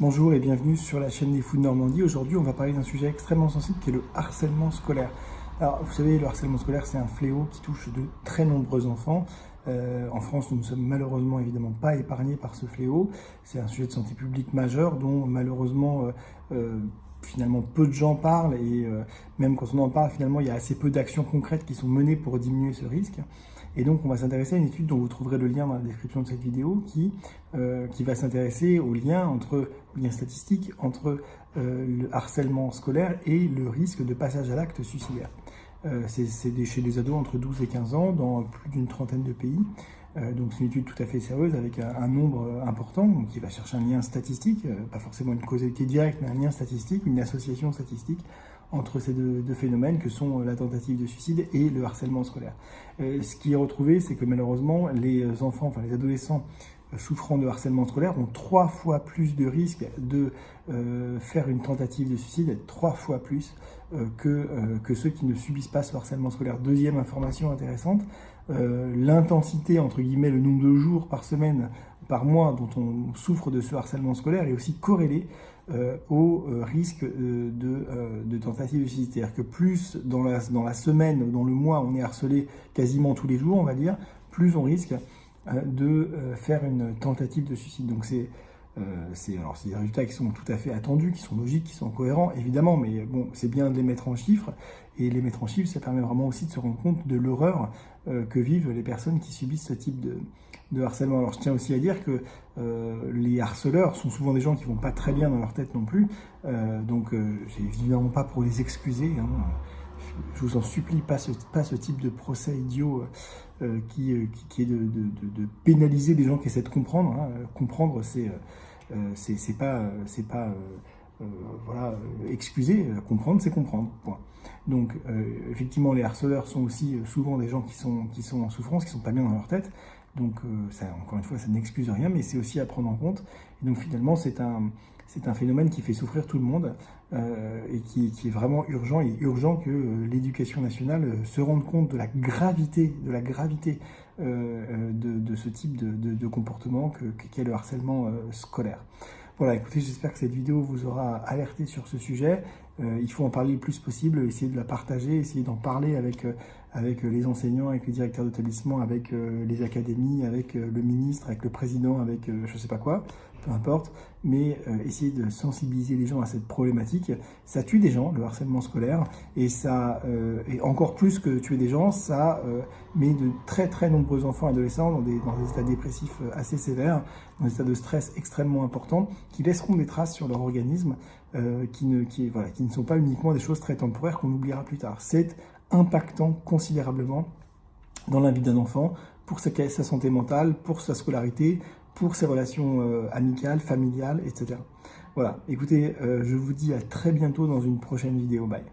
Bonjour et bienvenue sur la chaîne des Fous de Normandie. Aujourd'hui, on va parler d'un sujet extrêmement sensible qui est le harcèlement scolaire. Alors, vous savez, le harcèlement scolaire, c'est un fléau qui touche de très nombreux enfants. En France, nous ne sommes malheureusement évidemment pas épargnés par ce fléau. C'est un sujet de santé publique majeur dont malheureusement finalement peu de gens parlent et même quand on en parle, finalement, il y a assez peu d'actions concrètes qui sont menées pour diminuer ce risque. Et donc, on va s'intéresser à une étude dont vous trouverez le lien dans la description de cette vidéo qui va s'intéresser au lien statistique entre le harcèlement scolaire et le risque de passage à l'acte suicidaire. C'est chez les ados entre 12 et 15 ans dans plus d'une trentaine de pays. Donc c'est une étude tout à fait sérieuse avec un nombre important, donc qui va chercher un lien statistique, pas forcément une causalité directe, mais un lien statistique, une association statistique entre ces deux phénomènes que sont la tentative de suicide et le harcèlement scolaire. Ce qui est retrouvé, c'est que malheureusement, les enfants, enfin les adolescents souffrant de harcèlement scolaire ont 3 fois plus de risques de faire une tentative de suicide, 3 fois plus que ceux qui ne subissent pas ce harcèlement scolaire. Deuxième information intéressante, l'intensité, entre guillemets, le nombre de jours par semaine, par mois dont on souffre de ce harcèlement scolaire est aussi corrélé au risque de tentative de suicide. C'est-à-dire que plus dans la semaine, dans le mois, on est harcelé quasiment tous les jours, on va dire, plus on risque de faire une tentative de suicide. Donc c'est des résultats qui sont tout à fait attendus, qui sont logiques, qui sont cohérents, évidemment, mais bon, c'est bien de les mettre en chiffres, et les mettre en chiffres, ça permet vraiment aussi de se rendre compte de l'horreur que vivent les personnes qui subissent ce type de harcèlement. Alors je tiens aussi à dire que les harceleurs sont souvent des gens qui vont pas très bien dans leur tête non plus, donc c'est évidemment pas pour les excuser, hein. Je vous en supplie, pas ce type de procès idiot qui est de pénaliser les gens qui essaient de comprendre. Hein. Comprendre, c'est pas excuser. Comprendre, c'est comprendre. Point. Donc, effectivement, les harceleurs sont aussi souvent des gens qui sont en souffrance, qui sont pas bien dans leur tête. Donc, ça, encore une fois, ça n'excuse rien, mais c'est aussi à prendre en compte. Et donc, finalement, c'est un phénomène qui fait souffrir tout le monde et qui est vraiment urgent. Il est urgent que l'éducation nationale se rende compte de la gravité de ce type de comportement qu'est le harcèlement scolaire. Voilà, écoutez, j'espère que cette vidéo vous aura alerté sur ce sujet. Il faut en parler le plus possible, essayer de la partager, essayer d'en parler avec les enseignants, avec les directeurs d'établissement, avec les académies, avec le ministre, avec le président, avec je sais pas quoi, peu importe, mais essayer de sensibiliser les gens à cette problématique. Ça tue des gens, le harcèlement scolaire, et et encore plus que tuer des gens, ça met de très très nombreux enfants et adolescents dans des états dépressifs assez sévères, dans des états de stress extrêmement importants, qui laisseront des traces sur leur organisme, qui ne sont pas uniquement des choses très temporaires qu'on oubliera plus tard. C'est impactant considérablement dans la vie d'un enfant, pour sa santé mentale, pour sa scolarité, pour ses relations amicales, familiales, etc. Voilà, écoutez, je vous dis à très bientôt dans une prochaine vidéo. Bye.